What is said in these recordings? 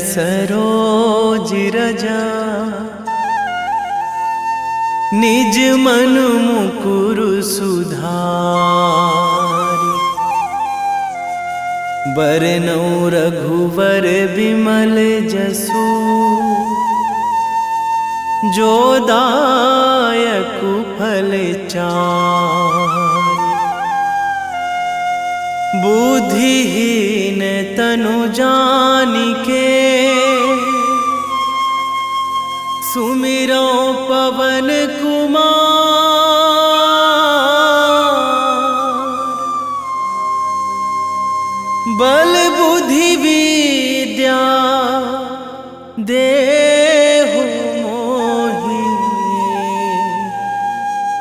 सरोज रजा निज मन मुकुर सुधारि। बरनौ रघुवर विमल जसु जो दायकु फल चारि। बुद्धिहीन तनु जानिके सुमिरो पवन कुमार। बल बुद्धि विद्या देहु मोहि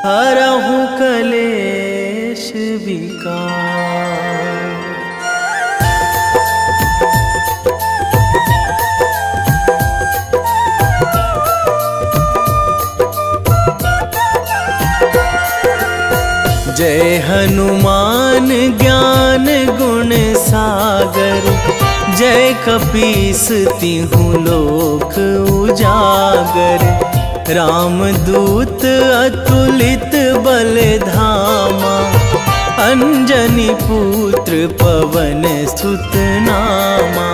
हरहु कलेश विकार। जय हनुमान ज्ञान गुण सागर। जय कपीस तिहु लोक उजागर। रामदूत अतुलित बल धामा। अंजनी पुत्र पवन सुत नामा।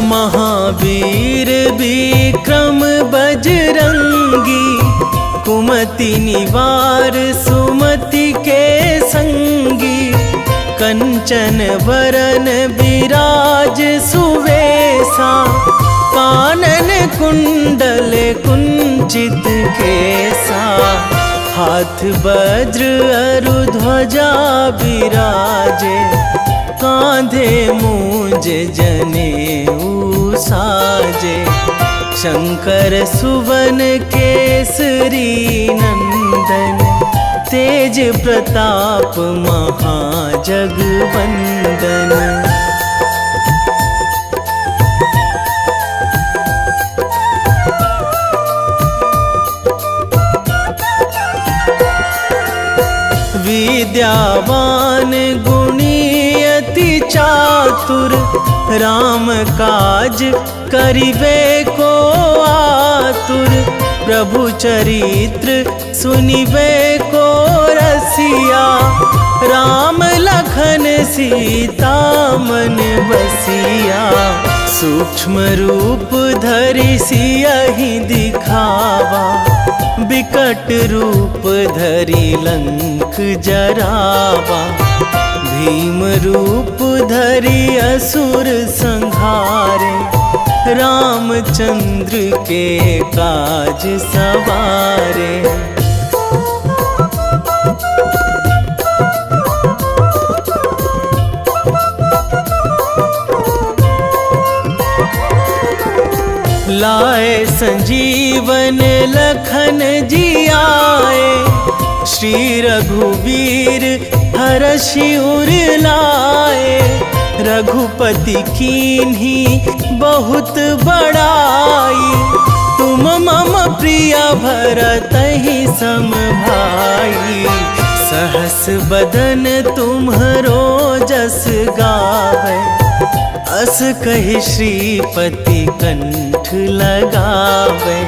महावीर विक्रम बजरंगी। कुमति निवार सुमति के संगी। कंचन वरन विराज सुवेशा। कानन कुंडल कुंचित केसा। हाथ वज्र अरु ध्वजा विराजे। कांधे मूंज जनेऊ साजे। शंकर सुवन केसरी नंदन। तेज प्रताप महाजगवंदन। विद्यावान गुणी अति चातुर। राम काज करिबे को आतुर। प्रभु चरित्र सुनिबे को रसिया। राम लखन सीता मन बसिया। सूक्ष्म रूप धरि सियहि दिखावा। विकट रूप धरि लंक जरावा। भीम रूप धरि असुर संहारे। रामचंद्र के काज सवारे। लाए संजीवन लखन जियाए। श्री रघुवीर हरषि उर लाए। रघुपति कीन्ही बहुत बड़ाई। तुम मम प्रिय भरतहि सम भाई। सहस बदन तुम्हरो जस गावै। अस कहि श्रीपति कंठ लगावै।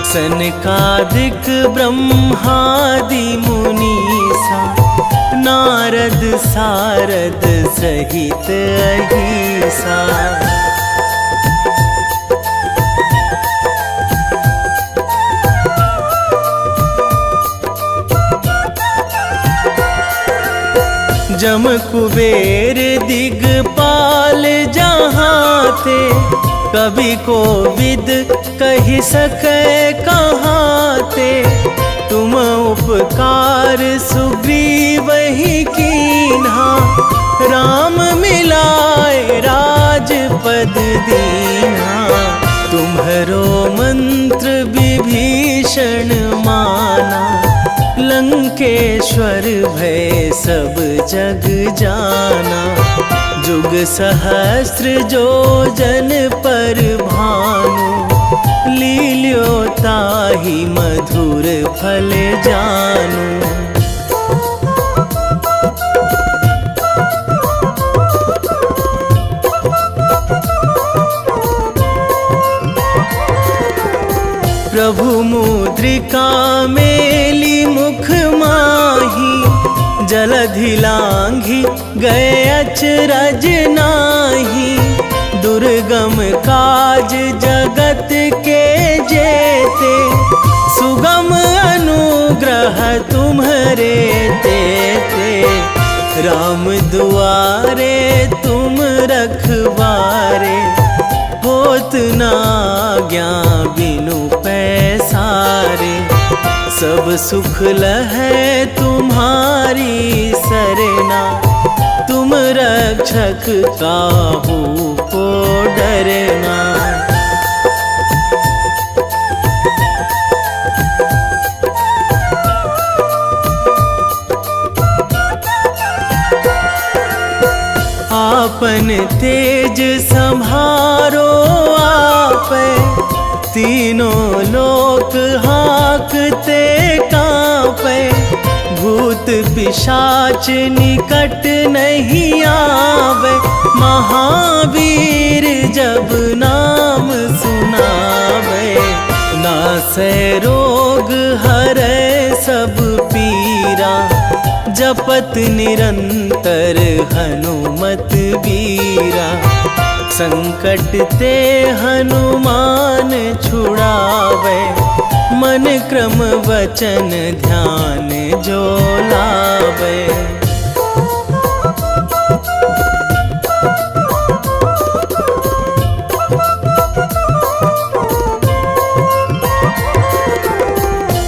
सनकादिक ब्रह्मादि मुनीसा। नारद सारद सहित अहिसा। जम कुबेर दिगपाल जहाँ थे। कवि कोविद कहि सकै कहाँ ते। तुम उपकार सुग्रीवहि कीन्हा। राम मिलाए राजपद दीन्हा। तुम्हरो मंत्र विभीषण माना। लंकेश्वर भय सब जग जाना। जुग सहस्र जो जन पर भानु। लील्यो ताहि मधुर फल जानू। प्रभु मुद्रिका मेली मुख माही, जलधि लांघी गए अचरज नाही। दुर्गम काज जगत के जेते, सुगम अनुग्रह तुम्हरे तेते। राम दुआरे तुम रखवारे, होत ना आज्ञा बिनु पैसारे। सब सुख लहै तुम्हारी सरना, तुम रक्षक काहू को डरना। आपन तेज संभारो आपै, तीनों लोक हाकते कांपै। भूत पिशाच निकट नहीं आवे, महावीर जब नाम सुनावे। नासै रोग हरै सब पीरा, जपत निरंतर हनुमत बीरा। संकट ते हनुमान छुड़ावे, मन क्रम वचन ध्यान जो लावे।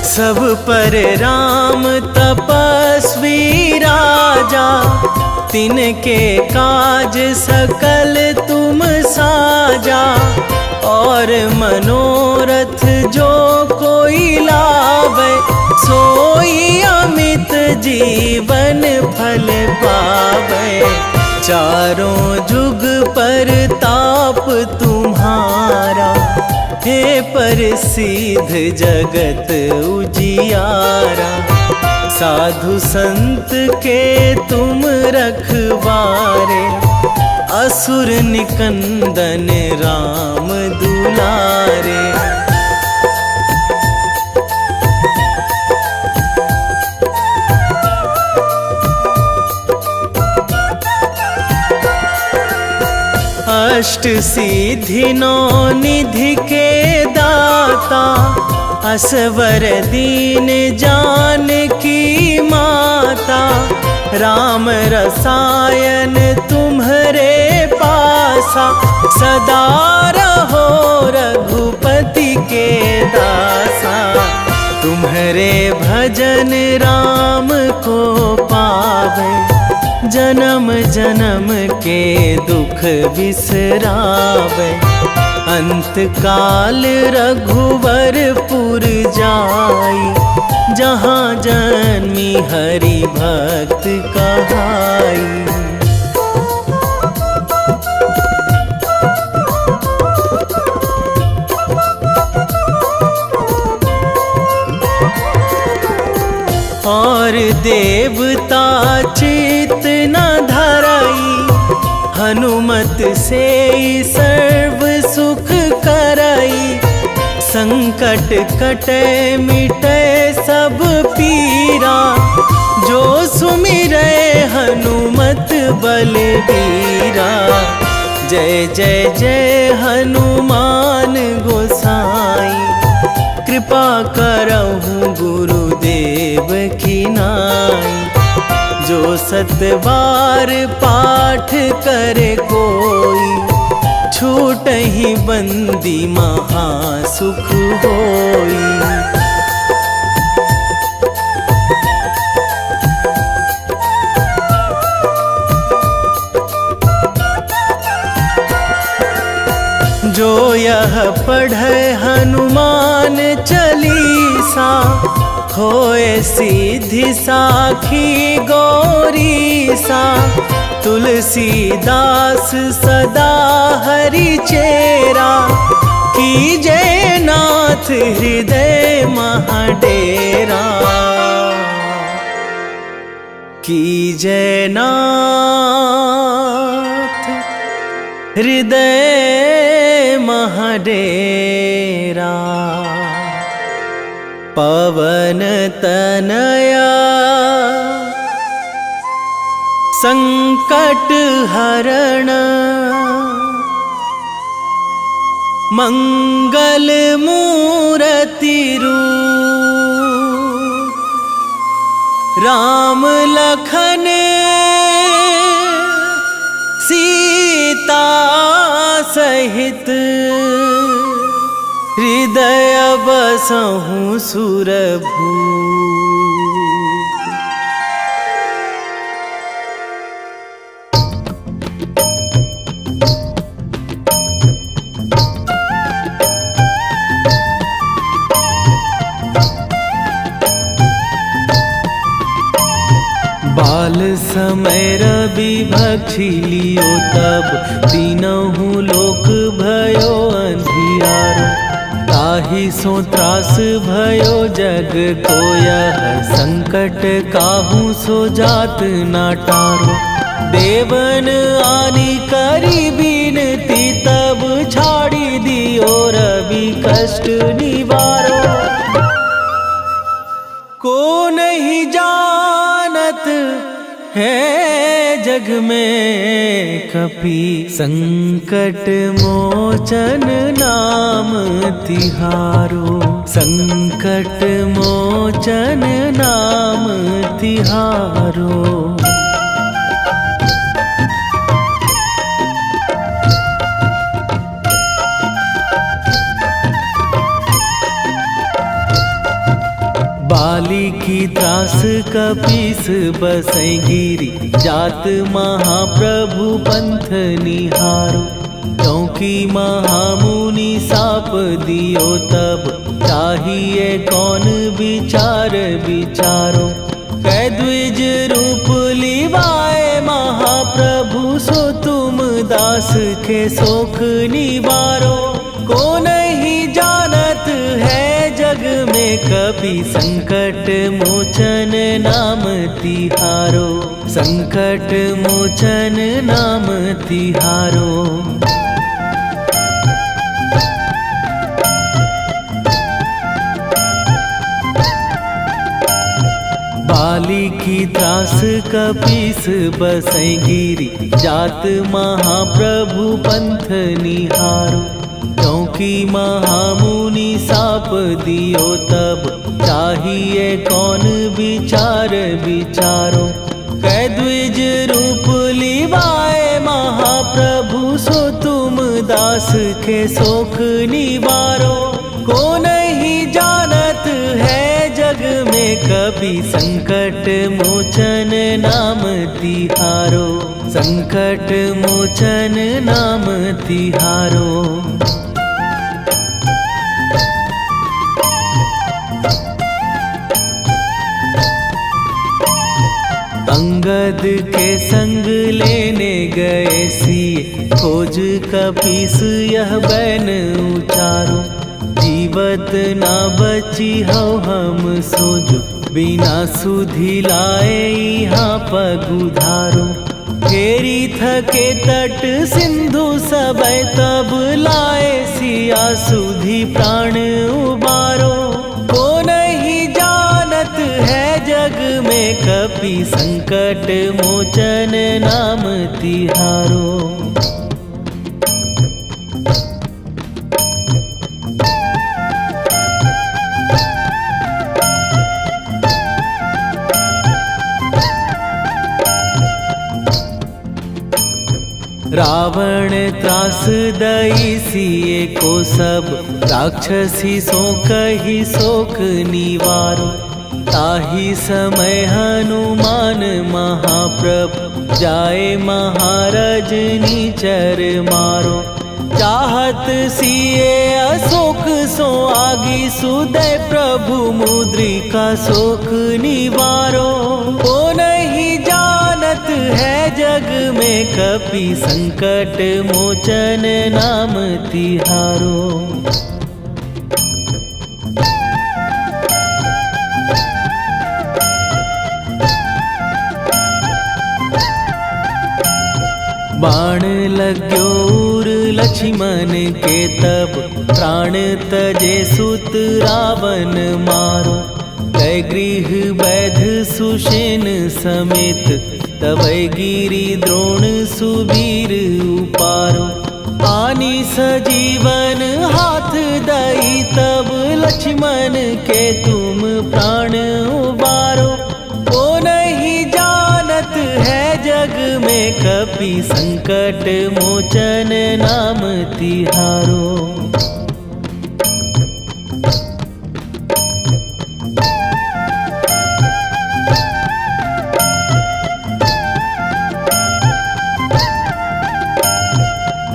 सब पर राम तपस्वी राजा, तिनके काज सकल तुम साजा। और मनोरथ जो कोई लावे, सोई अमित जीवन फल पावे। चारों जुग पर ताप तुम्हारा, हे प्रसिद्ध जगत उजियारा। साधु संत के तुम रखवारे, असुर निकंदन राम दुलारे। अष्ट सिद्धि नौ निधि के दाता, असवर दीन जानकी माता। राम रसायन तुम्हरे पासा, सदा रहो रघुपति के दासा। तुम्हरे भजन राम को पावे, जन्म जन्म के दुख बिसरावे। अंत काल रघुवरपुर जाई, जहाँ जन्मी हरि भक्त कहाई। और देवता चित न धराई, हनुमत से सर्व सुख कराई। संकट कटे मिटे सब पीरा, जो सुमिरै हनुमत बलबीरा। जय जय जय हनुमान गोसाई, कृपा करहु गुरुदेव की नाई। जो सतबार पाठ करे कोई, छूटहि बंदी महासुख होई। जो यह पढ़े हनुमान चालीसा, होए सीधी साखी गौरीसा। तुलसीदास सदा हरि चेरा, कीजे नाथ हृदय महाडेरा, कीजे नाथ हृदय महाडेरा। पवन तनया संकट हरण, मंगल मूर्ति रूप, राम लखन सीता सहित, हृदय बसहु सुरभूप। बाल समय रवि भक्षी लियो तब, तीनहु लोक भयो अंधियारो। ताहि सो त्रास भयो जग को यह, संकट काहू सो जात ना टारो। देवन आनी करी बिनती तब, छाड़ी दियो रवि कष्ट निवारो। को नहीं जानत है जग में कपि, संकट मोचन नाम तिहारो। संकट मोचन नाम तिहारो। बाली की त्रास कपीस बसै गिरी, जात महाप्रभु पंथ निहारो। क्योंकि महामुनि साप दियो तब, चाहिए कौन विचार विचारो। कै द्विज रूप लिवाए महाप्रभु, सो तुम दास के शोक निवारो। को नहीं जानत है जग में कपि, संकट मोचन नाम तिहारो। संकट मोचन नाम तिहारो। बाली की त्रास कपीस बसै गिरी, जात महाप्रभु पंथ निहारो। क्योंकि महामुनि साप दियो तब, चाहिए कौन विचार विचारो। कै द्विज रूप लिवाए महाप्रभु, सो तुम दास के शोक निवारो। को नहीं जानत है जग में कपि, संकट मोचन नाम तिहारो। संकट मोचन नाम तिहारो। अंगद के संग लेने गए सिए, खोज कपीस यह बैन उचारो। जीवत ना बची हो हम सोजो, बिना सुधि लाए यहाँ पगुधारो। फेरी थके तट सिंधु सबय, तब लाए सिया सुधि प्राण उबारो। को नहीं जानत है जग में कपि, संकट मोचन नाम तिहारो। रावण त्रास दई सिए को सब, राक्षसी सो कही शोक निवारो। ताहि समय हनुमान महाप्रभु, जाए महाराज नीचर मारो। चाहत सिए अशोक सो आगी, सुदय प्रभु मुद्रिका शोक निवारो। को नहीं जानत है जग में कपि संकट मोचन नाम तिहारो। बाण लाग्यो उर लक्ष्मण के तब प्राण तजे सुत रावण मारो। कै गृह वैध सुषेण समेत तबै गिरि द्रोण सुबीर उपारो। आनी सजीवन हाथ दई तब लक्ष्मण के तुम प्राण उबारो। ओ नहीं जानत है जग में कपि संकट मोचन नाम तिहारो।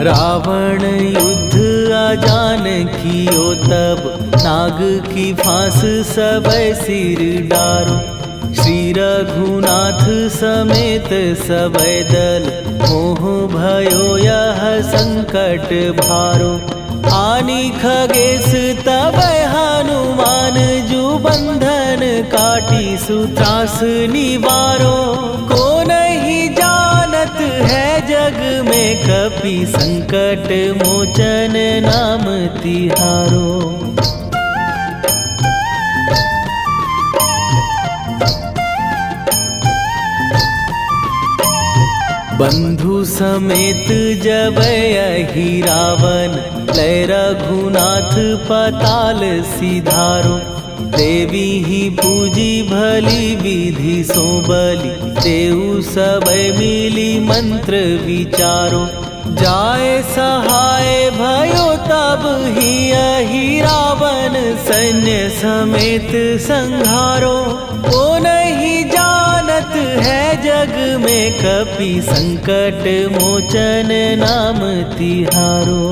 रावण युद्ध आजान कियो तब नाग की फांस सबै सिर डारो। श्री रघुनाथ समेत सबै दल मोह भयो यह संकट भारो। आनी खगेश तबै हनुमान जु बंधन काटी सुत्रास निवारो। को नहीं जानत है जग में कपि संकट मोचन नाम तिहारो। बंधु समेत जबै अहि रावण लय रघुनाथ पताल सिधारो। देवी ही पूजी भली विधि सो बलि तेउ सबै मिली मंत्र विचारो। जाय सहाय भयो तब ही अहि रावण सैन्य समेत संहारो। ओ नहीं जानत है जग में कपि संकट मोचन नाम तिहारो।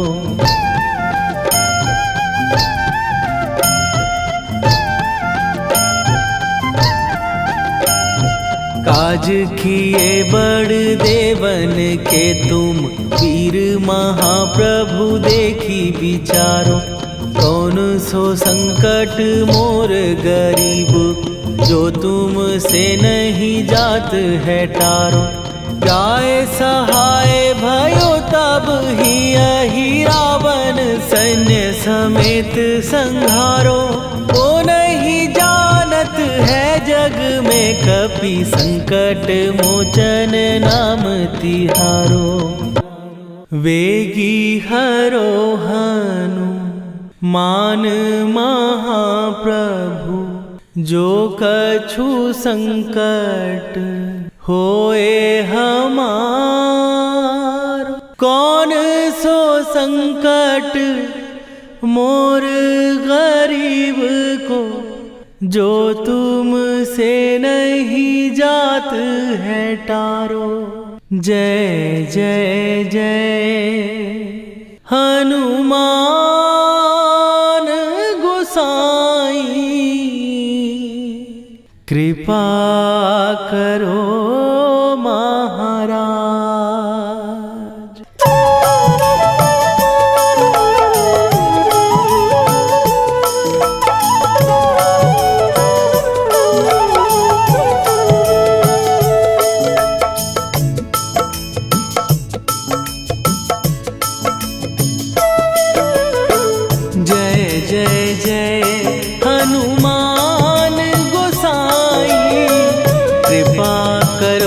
काज किए बड़ देवन के तुम वीर महाप्रभु देखी विचारो। कौन सो संकट मोर गरीब जो तुम से नहीं जात है टारो। जाय सहाय भयो तब ही अहि रावण सैन्य समेत संहारो। ओ नहीं जानत है जग में कपि संकट मोचन नाम तिहारो। वेगी हरो हनु मान महाप्रभु जो कछु संकट होए हमार। कौन सो संकट मोर गरीब को जो तुम से नहीं जात है टारो। जय जय जय हनुमान गोसाई कृपा करो महाराज। कृपा कर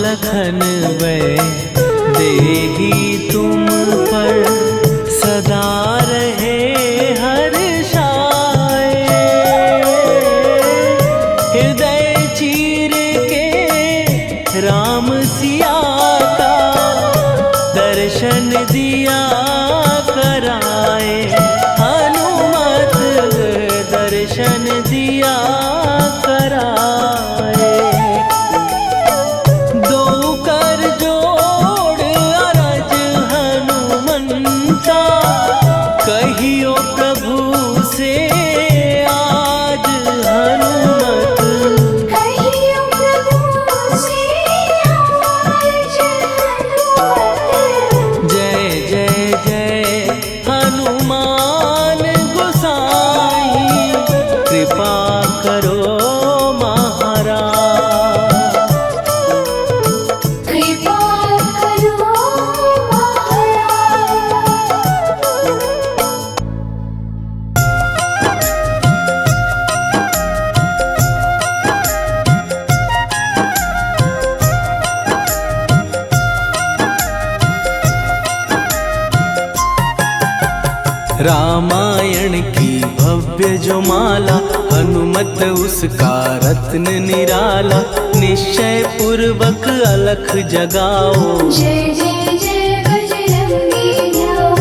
लखन वै देही तुम पर सदा रहे हर्षाए। हृदय चीर के राम सिया का दर्शन दिया कराए। हनुमत दर्शन दिया कराए। दो कर जोड़ अरज हनुमंता कहियो प्रभु से आज हनुमत। कहियो प्रभु से आज हनुमत। जय जय जय हनुमान गोसाई कृपा करो महाराज। कृपा करो महाराज। रामायण की भव्य जो माला हनुमत उसका रत्न निराला। निश्चय पूर्वक अलख जगाओ जय जय जय बजरंगी जाओ।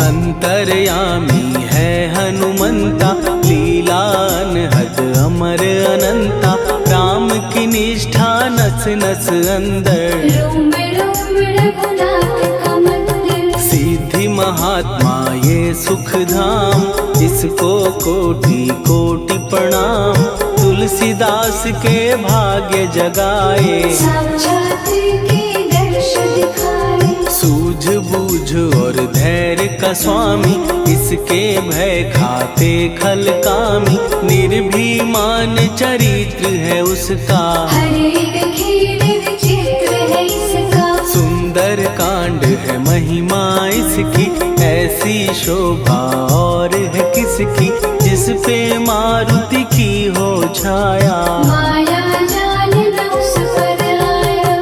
अंतर्यामी है हनुमंता लीला अनहद अमर अनंता। राम की निष्ठा नस नस अंदर रोम रोम रघुनाथ का मंदिर। सिद्धि महात्मा ये सुख धाम इसको कोटि कोटि प्रणाम। तुलसीदास के भाग्य जगाए साक्षात के दर्श दिखाए। सूझ बूझ और धैर्य का स्वामी इसके भय खाते खल कामी। निर्भीमान चरित्र है उसका हर एक खेल विचित्र है इसका। सुंदर कांड है महिमा इसकी। ऐसी शोभा और है किसकी जिस पे मारुति की हो छाया। माया जाल न उस पर आया।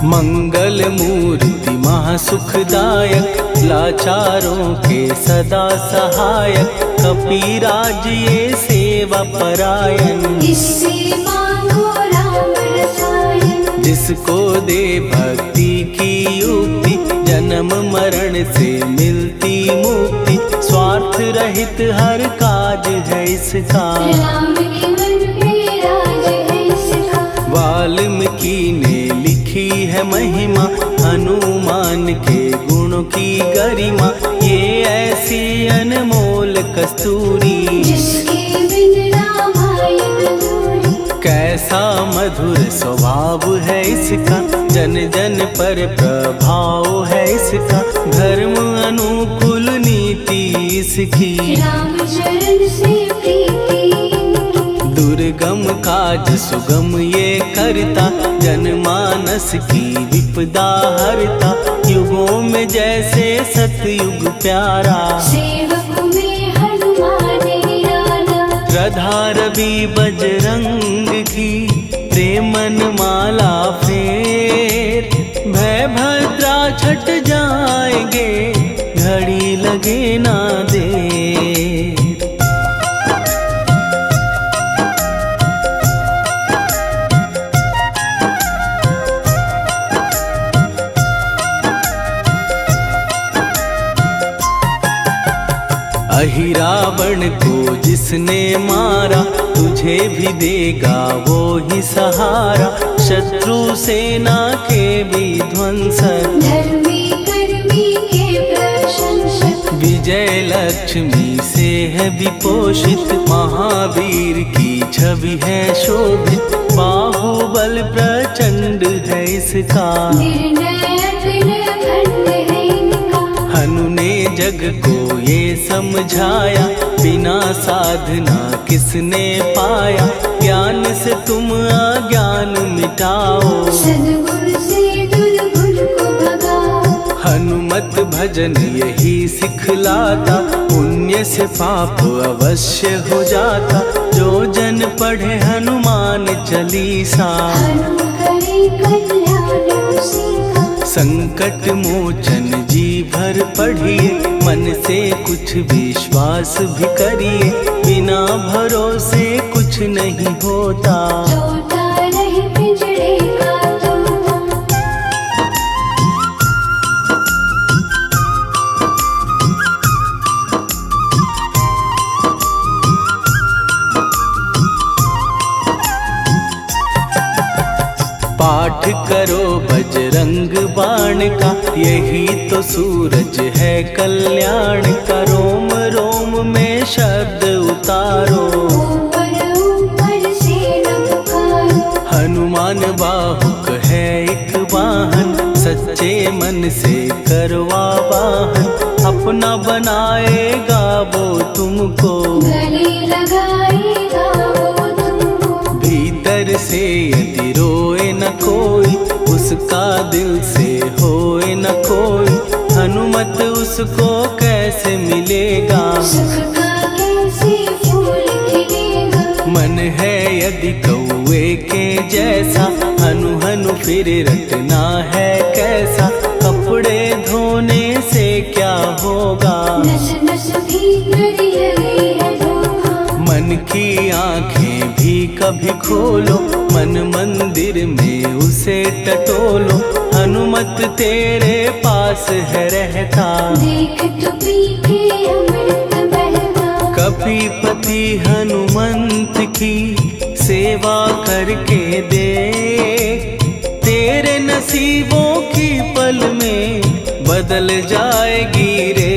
मंगल मूर्ति महासुखदायक लाचारों के सदा सहायक। कपीराज ये सेवा परायण इससे मांगो राम रसायन। जिसको दे भक्ति की युक्ति जन्म मरण से मिलती मुक्ति। स्वार्थ रहित हर काज है इसका राम के मन में राज है इसका। वाल्मीकि ने लिखी है महिमा हनुमान के गुणों की गरिमा। ये ऐसी अनमोल कस्तूरी जिसके बिन रामायण अधूरी। कैसा मधुर स्वभाव है इसका जन जन पर प्रभाव है इसका। धर्म अनुकूल नीति इसकी राम चरण से प्रीति। दुर्गम काज सुगम ये करता जनमानस की विपदा हरता। युगों में जैसे सतयुग प्यारा सेवक में हनुमान निराला। श्रद्धा रवि बजरंग की प्रेमन माला फेर। भय भद्रा छट जाएंगे घड़ी लगे ना देर। अहिरावण को जिसने मारा तुझे भी देगा वो ही सहारा। शत्रु सेना के विध्वंसक धर्मी कर्मी के प्रशंसक। विजय लक्ष्मी से है विपोषित। महावीर की छवि है शोभित। बाहुबल प्रचंड है इसका निर्णयक निर्भंड है इनका। हनु ने जग को ये समझाया बिना साधना किसने पाया। ज्ञान से तुम अज्ञान मिटाओ सद्गुण से दुर्गुण को भगाओ। हनुमत भजन यही सिखलाता, पुण्य से पाप अवश्य हो जाता। जो जन पढ़े हनुमान चालीसा, हनुम करे कल्याण उसी का। संकट मोचन जी भर पढ़िए, मन से कुछ विश्वास भी करिए। बिना भरोसे कुछ नहीं होता, तोता रहे पिंजरे का तोता। पाठ करो बजरंग बाण का, यही तो सूरज है कल्याण का। रोम रोम में शब्द उतारो, ऊपर ऊपर से न पुकारो। हनुमान बाहुक है एक वाहन, सच्चे मन से करवा वाहन। अपना बनाएगा वो तुमको, गले लगाएगा वो तुमको। भीतर से यदि रोए न कोई, उसका दिल से होए न कोई। हनुमत उसको कैसे मिलेगा, सुख का कैसे फूल खिलेगा। मन है यदि कौए के जैसा, हनु हनु फिर रटना है कैसा। कपड़े धोने से क्या होगा, नस नस भीतर लगी है धोखा। मन की आंखें भी कभी खोलो, मन मंदिर में उसे टटोलो। हनुमत तेरे पास है रहता, देख तो पी के अमृत बहता। कपीपति हनुमंत की सेवा करके दे, तेरे नसीबों की पल में बदल जाएगी रे।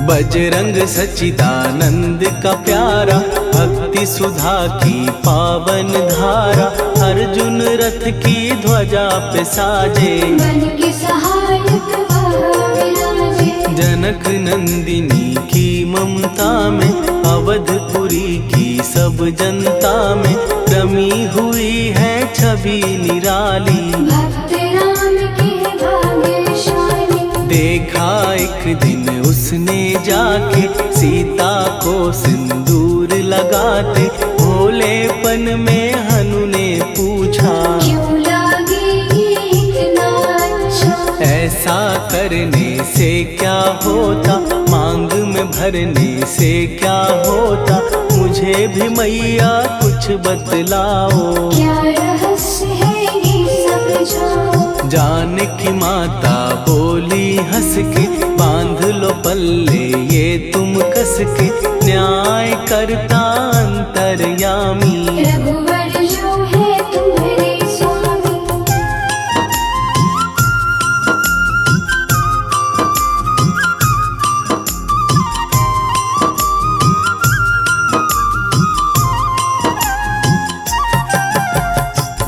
बजरंग सच्चिदानंद का प्यारा, भक्ति सुधा की पावन धारा। अर्जुन रथ की ध्वजा पे साजे, मन के सहायक वह विराजे। जनक नंदिनी की ममता में, अवधपुरी की सब जनता में रमी हुई है छवि निराली। भक्त राम के भाग्यशाली, देखा एक दिन उसने जाके सीता को सिंदूर लगाते। भोलेपन में हनु ने पूछा, क्यों लागे ये इतना अच्छा। ऐसा करने से क्या होता, मांग में भरने से क्या होता। मुझे भी मैया कुछ बतलाओ, क्या रहस्य है ये समझाओ। जानकी माता बोली हंस के, बांध लो पल्ले ये तुम कस के। न्याय करता अंतर्यामी, रघुवर जो है तुम्हारे स्वामी।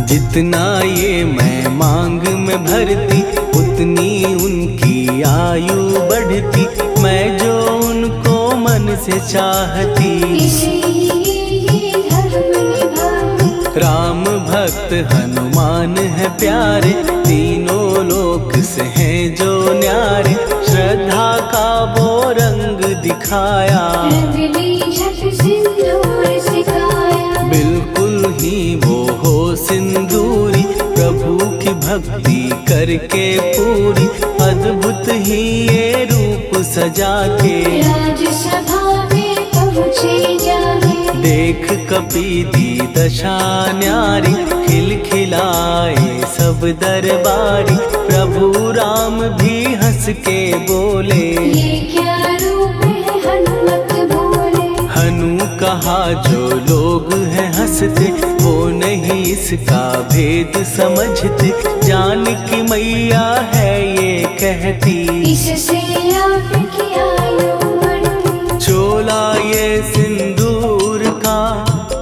जितना ये मैं मांग में भरती, उतनी उनकी आयु बढ़ती। मैं जो उनको मन से चाहती, इसलिए ये धर्म निभाती। राम भक्त हनुमान है प्यारे, तीनों लोक से हैं जो न्यारे। श्रद्धा का वो रंग दिखाया, रंगली झट सिंदूर सिखाया। बिल्कुल ही वो हो सिंदूरी, प्रभु की भक्ति करके पूरी। अद्भुत ही ये रूप सजा के, राजसभा में पहुँचे जाके। देख कपीदी दशा न्यारी, खिलखिलाए सब दरबारी। प्रभु राम भी हंस के बोले, ये क्या रूप है हनुमत बोले। हनु कहा जो लोग हैं हंसते, वो नहीं इसका भेद समझते। जानकी मैया है ये कहती, इससे आपकी आयु बढ़ती। चोला ये सिंदूर का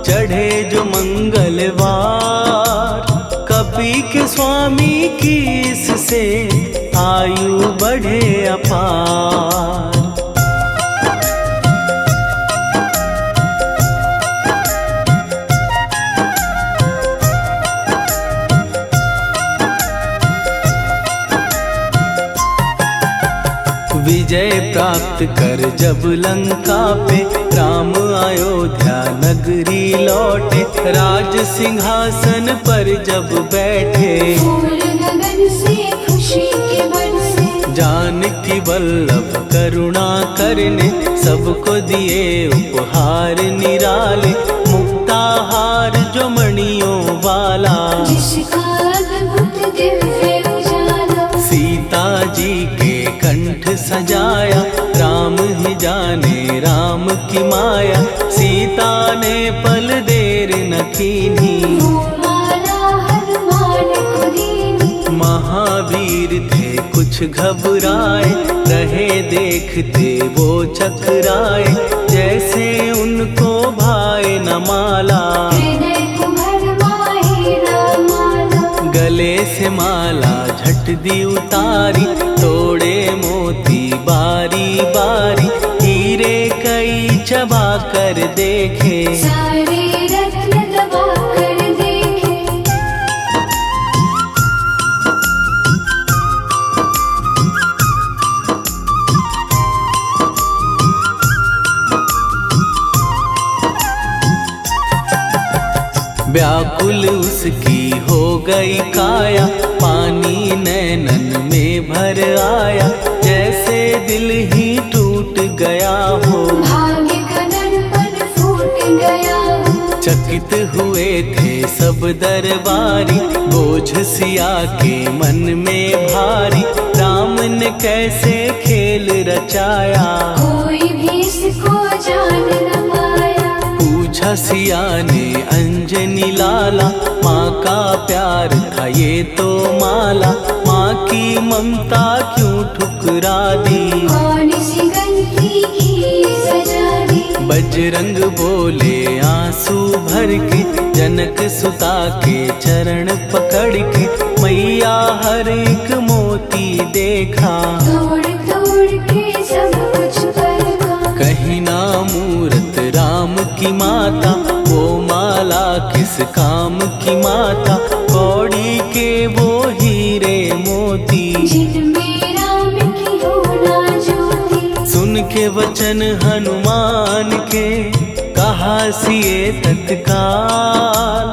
चढ़े जो मंगलवार। कपी के स्वामी की इससे आयु बढ़े अपार। विजय प्राप्त कर जब लंका पे राम अयोध्या नगरी लौटे, राज सिंहासन पर जब बैठे, फूल गगन से खुशी के बरसे, जानकी वल्लभ करुणा करने सबको दिए उपहार निराले, मुक्ताहार जो मणियों वाला, जिसका अद्भुत दिव्य उजाला, सीता जी के कंठ सजाया, राम ही जाने राम की माया, सीता ने पल देर न कीन्ही, वो माला हनुमान को दीनी। महावीर थे कुछ घबराए, रहे देखते वो चकराए, जैसे उनको भाए न माला, हृदय को भरमाए न माला, गले से माला झट दी उतारी, तोड़े मोती बारी बारी, हीरे कई चबा कर देखे, सारे रत्न दबा कर देखे। व्याकुल उसकी हो गई काया, पानी नैनन में भर आया, जैसे दिल ही टूट गया हो, भाग्य का दर्पण फूट गया हो, चकित हुए थे सब दरबारी, बोझ सिया के मन में भारी, राम ने कैसे खेल रचाया, कोई भी इसको जान न पाया। पूछा सिया ने अंजनी लाला, माँ का प्यार था ये तो माला, माँ की ममता क्यों ठुकरा दी, कौन सी गलती की सजा दी। बजरंग बोले आंसू भर के, जनक सुता के चरण पकड़ के, मैया हर एक मोती देखा, तोड़ तोड़ के सब कुछ परखा। कहीं ना मूरत राम की माता, वो माला किस काम की माता, कौड़ी के वो हीरे मोती, जिनमें राम की हो ना ज्योति। सुन के वचन हनुमान के, कहा सिए तत्काल,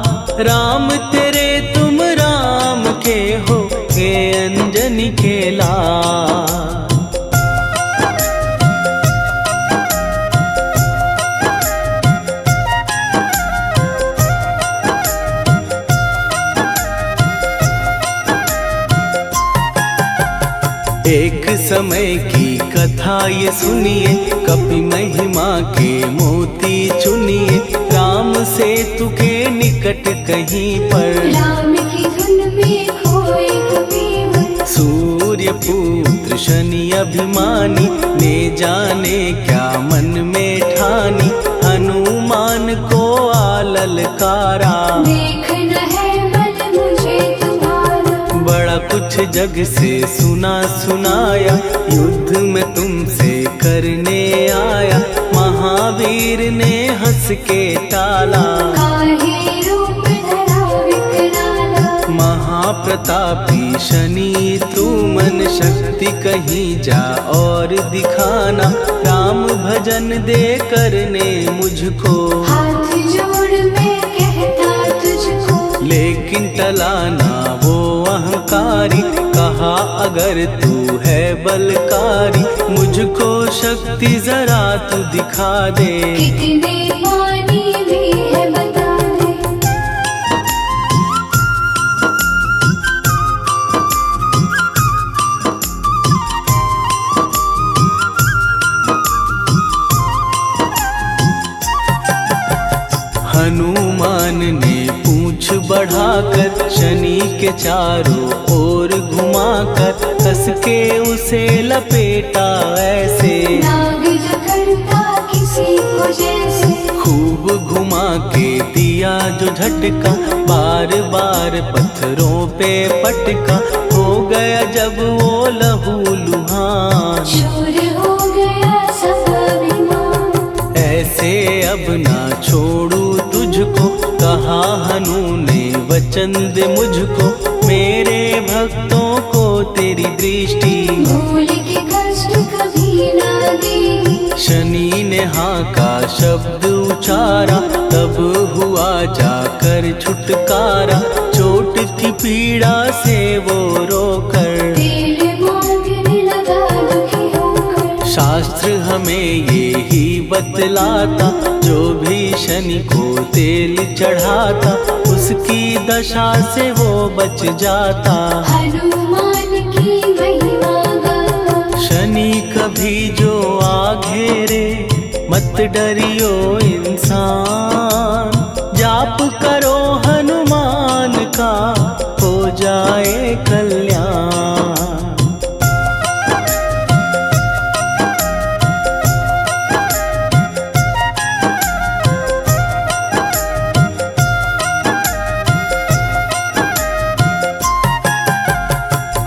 राम तेरे तुम राम के हो, के अंजनी के लाल। एक समय की कथा ये सुनिए, कपि महिमा के मोती चुनिए, राम सेतु के निकट कहीं पर, राम की धुन में खोए कबीर। सूर्य पुत्र शनि अभिमानी, ने जाने क्या मन में ठानी, हनुमान को आललकारा, देखना है बल मुझे तुम्हारा। बड़ा कुछ जग से सुना सुनाया, युद्ध में तुमसे करने आया, महावीर ने हंस के टाला, काहे रूप धरा विकराला। महाप्रतापी शनि तू मन शक्ति कहीं जा और दिखाना, राम भजन दे करने मुझको, हाथ जोड़ मैं कहता तुझको। लेकिन टलाना वो अहंकारी, कहा अगर तू है बलकारी, मुझको शक्ति जरा तू दिखा दे, कितने पानी भी है बता दे। हनुमान ने पूंछ बढ़ाकर, शनि के चारों ओर घुमाकर, कस के उसे लपेटा ऐसे, नाग जो करता किसी को जैसे। खूब घुमा के दिया जो झटका, बार बार पत्थरों पे पटका, हो गया जब वो लहू लुहान, चूर हो गया सब अभिमान। ऐसे अब ना छोड़ू तुझको, कहा हनु ने वचन दे मुझको। मेरे भक्तों को तेरी दृष्टि, भूल के कष्ट कभी ना देगी। शनि ने हाँ का शब्द उचारा, तब हुआ जाकर छुटकारा। चोट की पीड़ा से वो रोकर, तेल मांगने लगा दुखी होकर। शास्त्र हमें ये ही बतलाता, जो भी शनि को तेल चढ़ाता, उसकी दशा से वो बच जाता। हनुमान की महिमा गाता। शनि कभी जो आ घेरे, मत डरियो इंसान। जाप करो हनुमान का, हो जाए कल्याण।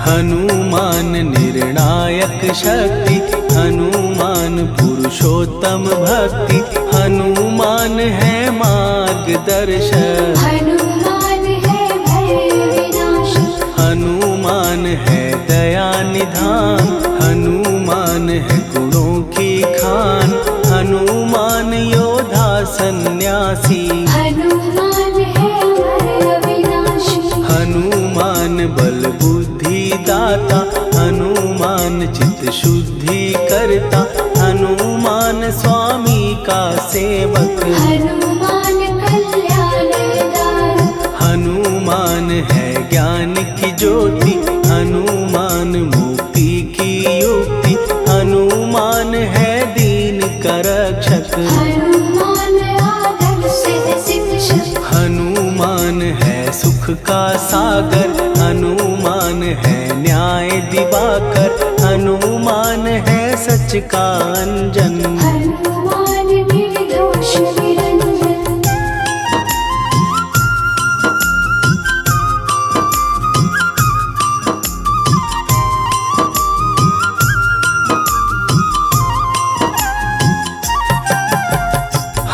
हनुमान निर्णायक शक्ति, हनुमान पुरुषोत्तम भक्ति। हनुमान है मार्गदर्शक, हनुमान है भय विनाशक। हनुमान है दया निधान। हनुमान है गुणों की खान, हनुमान योद्धा सन्यासी। हनुमान है भय विनाशी। हनुमान बल बुद्धि दाता, हनुमान चित्त शुद्धि करता। हनुमान स्वामी का सेवक, हनुमान कल्याणदायक। हनुमान है ज्ञान की ज्योति। हनुमान मुक्ति की युक्ति, हनुमान है दीन का रक्षक। हनुमान आदर से शिक्षक। हनुमान है सुख का सागर, हनुमान है न्याय दिवाकर। हनुमान है सच का अंजन, हनुमान निर्दोष निरंजन।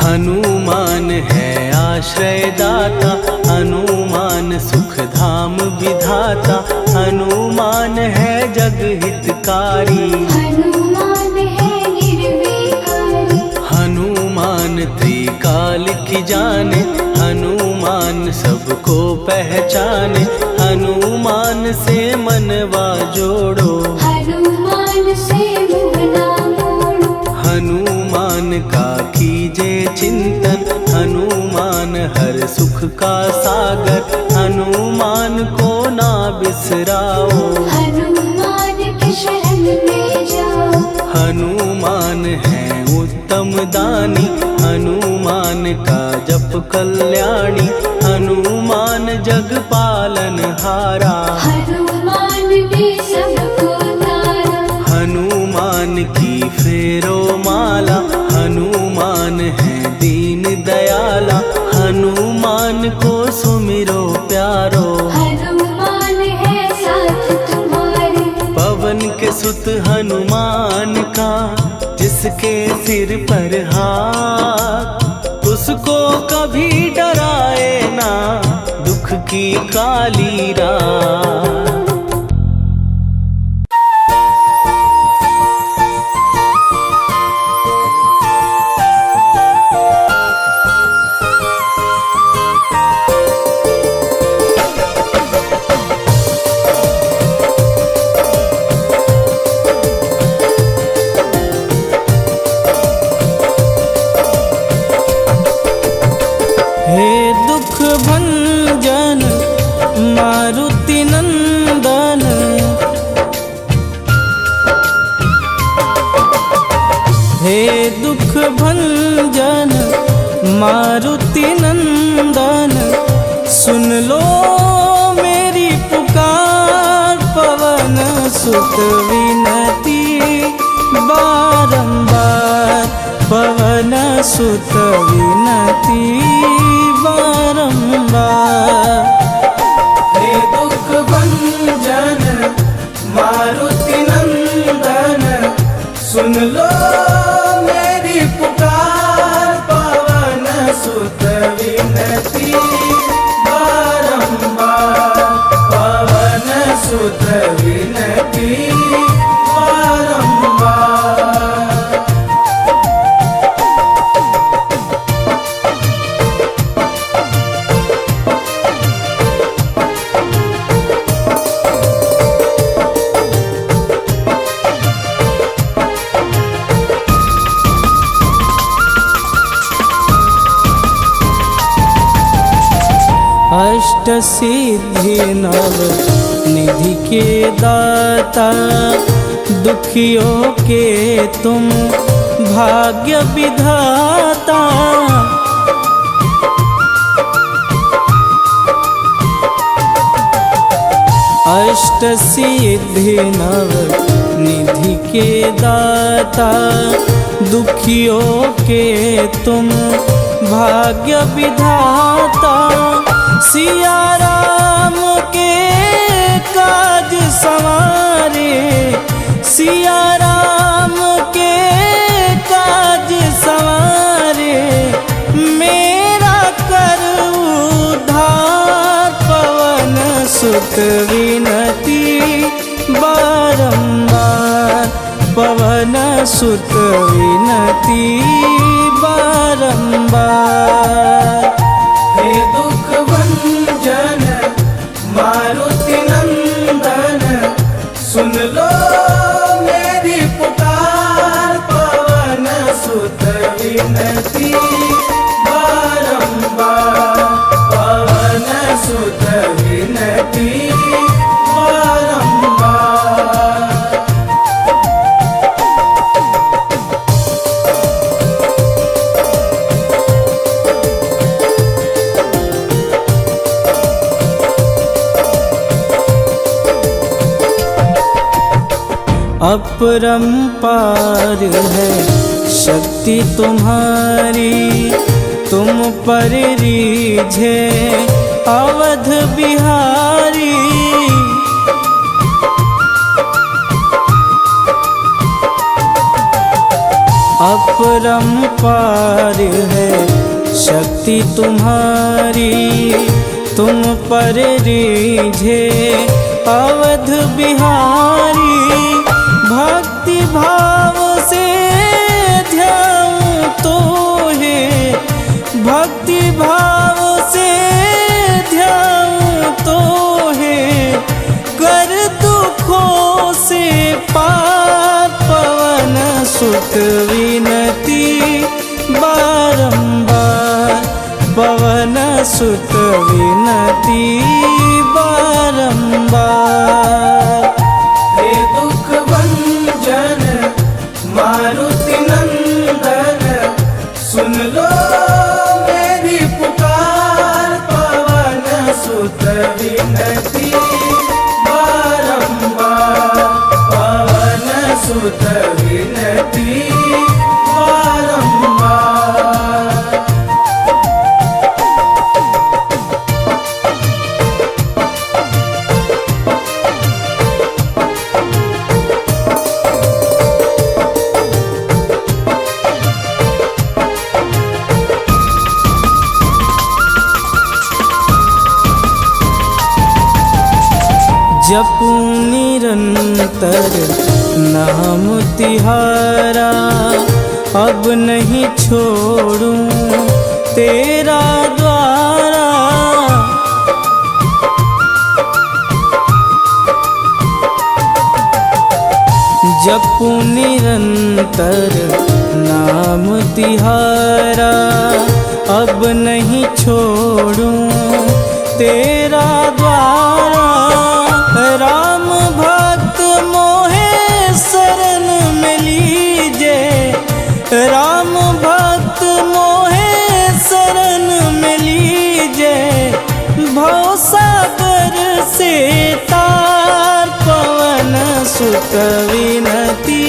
हनुमान है आश्रय दाता, हनुमान सुख धाम विधाता। हनुमान है जग हितकारी, हनुमान है निर्विकारी। हनुमान त्रिकाल की जाने। हनुमान सबको पहचाने, हनुमान से मनवा जोड़ो। हनुमान से मुँह ना मोड़ो। हनुमान का कीजे चिंतन, हनुमान हर सुख का सागर। हनुमान को ना बिसराओ, हनुमान के शरण में जाओ। हनुमान है उत्तम दानी, हनुमान का जप कल्याणी। हनुमान जग पालन हारा, हनुमान ने सबको तारा। हनुमान की फेरो माला। हनुमान है दीन दयाला, हनुमान को सुमिरो प्यारो। हनुमान है साथ तुम्हारे। पवन के सुत हनुमान का, जिसके सिर पर हाथ, उसको कभी डराए ना दुख की काली रात। हे दुख भंजन मारुति नंदन, हे दुख भंजन मारुति नंदन। सुन लो मेरी पुकार, पवन सुत विनती बारंबार। पवन सुत विनती बारंबार। हे दुख भंजन सुत विनती बारंबार, पवन सुत विनती बारंबार। अष्ट सिद्धि नव निधि के दाता, दुखियों के तुम भाग्य विधाता। अष्ट सिद्धि नव निधि के दाता, दुखियों के तुम भाग्य विधाता। सिया राम के काज संवारे, सिया राम के काज संवारे, मेरा कर उद्धार। पवन सुत विनती बारंबार, पवन सुत विनती बारंबार। हे दुख भंजन मारुति नंदन, सुन लो मेरी पुकार। पवन सुत विनती बारंबार, पवन सुत विनती बारंबार। अपरंपार है शक्ति तुम्हारी, तुम पर रीझे अवध बिहारी। अपरंपार है शक्ति तुम्हारी, तुम पर रीझे अवध बिहारी। भक्ति भाव से ध्याऊं तो है, भक्ति भाव से ध्याऊं तो है, कर दुखों से पार। पवन सुत विनती बारंबार, पवन सुत विनती बारंबार। हे दुख भंजन मारुति नंदन, सुन लो मेरी पुकार। पवन सुत विनती बारंबार, पवन सुत विनती बारंबार। जपूं निरंतर नाम तिहारा, अब नहीं छोड़ूं तेरा द्वारा। जपूं निरंतर नाम तिहारा, अब नहीं छोड़ूं तेरा द्वारा। राम भक्त मोहे शरण में लीजे, राम भक्त मोहे शरण में लीजे। भवसागर से तार, पवन सुत विनती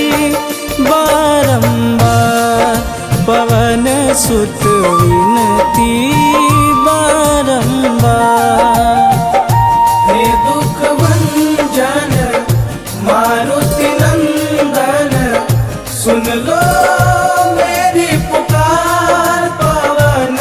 बारंबार, पवन सुत विनती बारंबार। हे दुख भंजन मारुति नंदन, सुन लो मेरी पुकार। पवन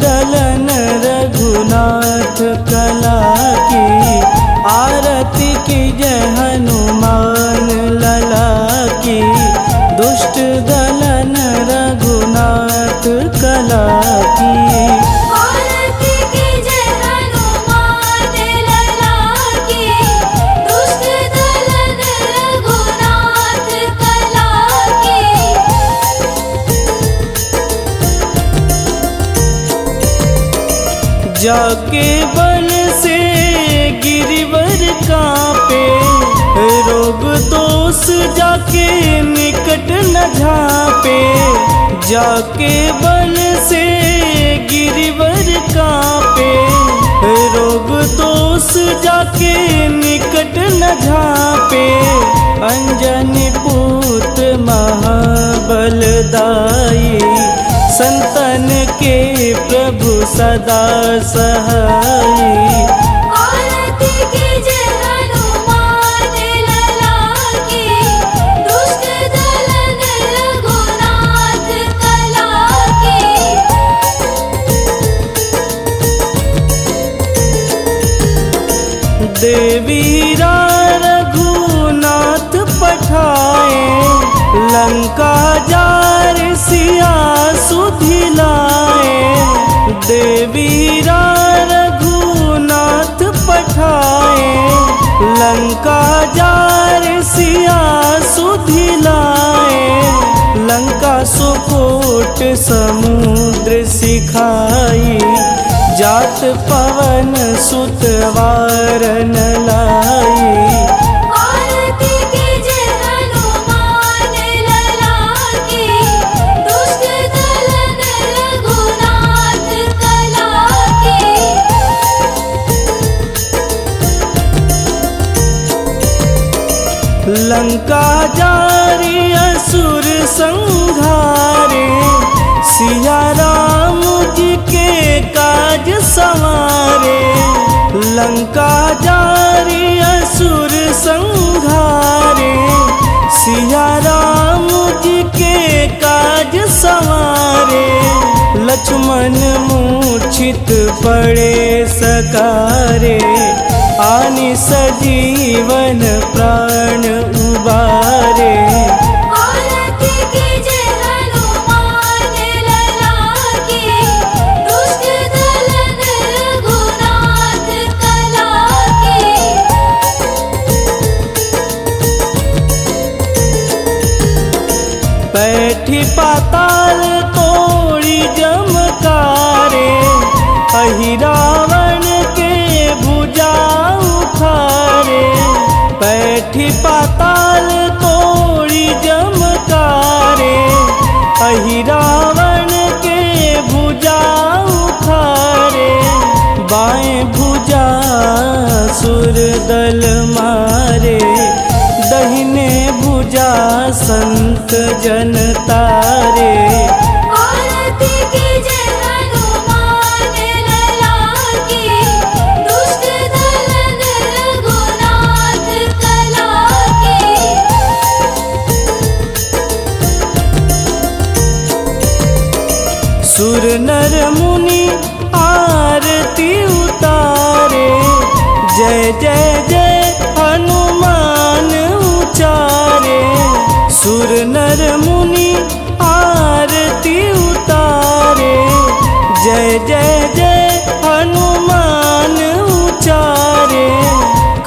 दलन रघुनाथ कला की, आरती की जय हनुमान लला की। दुष्ट दलन रघुनाथ कला की, आरती की जय हनुमान लला की। दुष्ट दलन रघुनाथ कला की। जाके बल से गिरिवर कांपे, रोग दोष जाके निकट न झांपे। जाके बल से गिरिवर कांपे, रोग दोष जाके निकट न झांपे। अंजनी पूत महाबलदाई, संतन के प्रभु सदा सहाई। आरती की जय हनुमान लला की। दुष्ट दलन रघुनाथ कला की। देवीरा रघुनाथ पठाए, लंका जार सिया सुधिलाए। देवीरा रघुनाथ पठाए, लंका जार सिया सुधिलाए। लंका सुकोट समुद्र सिखाई, जात पवन सुत वारन लाई। आरती की जय हनुमान लला की। दुष्ट दलन रघुनाथ कला की। लंका जारी असुर संहारे, सिया राम जी के काज संवारे। लंका जारी असुर संहारे, सिया राम जी के काज संवारे। लक्ष्मण मूर्छित पड़े सकारे, आनि सजीवन प्राण उबारे। आरती की जय हनुमान लला की। दुष्ट दलन रघुनाथ कला की। बैठी पाताल तोड़ी जमकारे, अहि रावण के भुजा उखारे। बैठी पाताल तोड़ी जमकारे, अहि रावण के भुजा उखारे। बाएं भुजा सुर दल मारे, दहिने भुजा संत जन तारे। आरती की जय हनुमान लला की। दुष्ट दलन रघुनाथ कला की। सुर नर मुनि आरती उतारे, जय जय जय हनुमान उचारे। सुर नर मुनि आरती उतारे, जय जय जय हनुमान उचारे।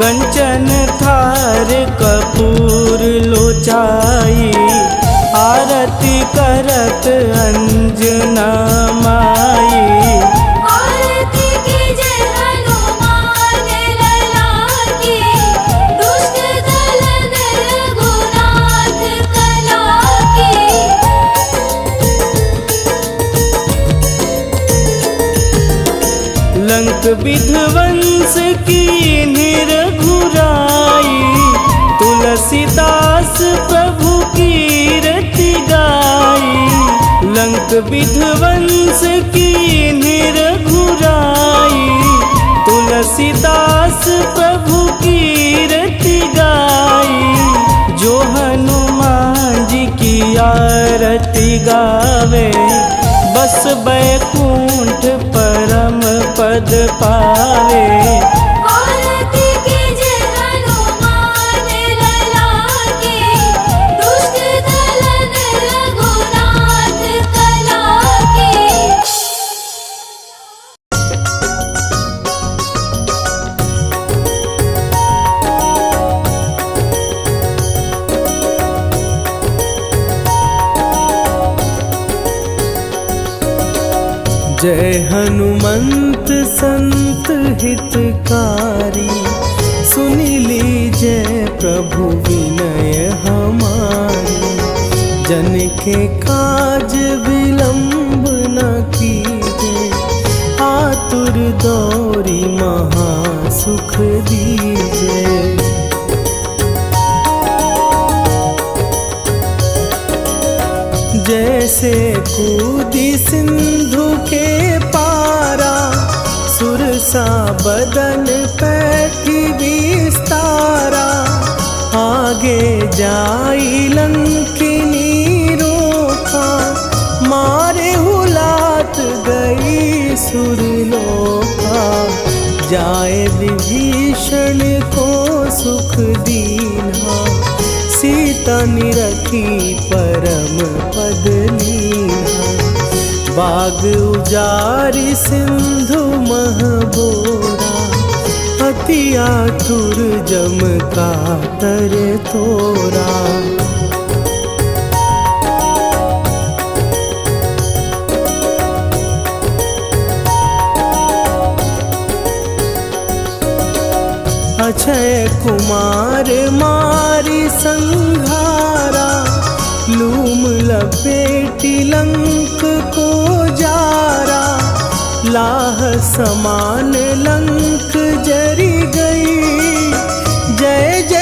कंचन थार कपूर लोचाई, आरती करत अंजना माई। आरती की जय हनुमान लला की। दुष्ट दलन रघुनाथ कला की। लंक विध्वंस की निरघुराई, तुलसीदास प्रभु कीरति गाई। लंक विध्वंस की निरघुराई, तुलसीदास प्रभु कीरति गाई। जो हनुमान जी की आरती गावे, बस बैकुंठ पद पावे। औरती के जय हनुमान ललाके, दुष्ट दलन रघुनाथ कलाके। जय हनुमंत संत हितकारी, सुनि लीजय प्रभु विनय हमारी। जन के काज विलंब न कीजे, आतुर दौरी महासुख दीजे। जैसे कूदी सिंधु के पारा, सुरसा बदन पैठी विस्तारा। आगे जाई लंकिनी रोका, मारे हुलात गई सुरलोका। जाए विभीषण को सुख दीना, सीता निरखी परम पद लीना। बाग उजारि सिंधु मह बोरा, अति आतुर जम कातर तोरा। अक्षय कुमार मारी संघारा, लूम लपेटी लंक को जारा। लाह समान लंक जरी गई, जय जय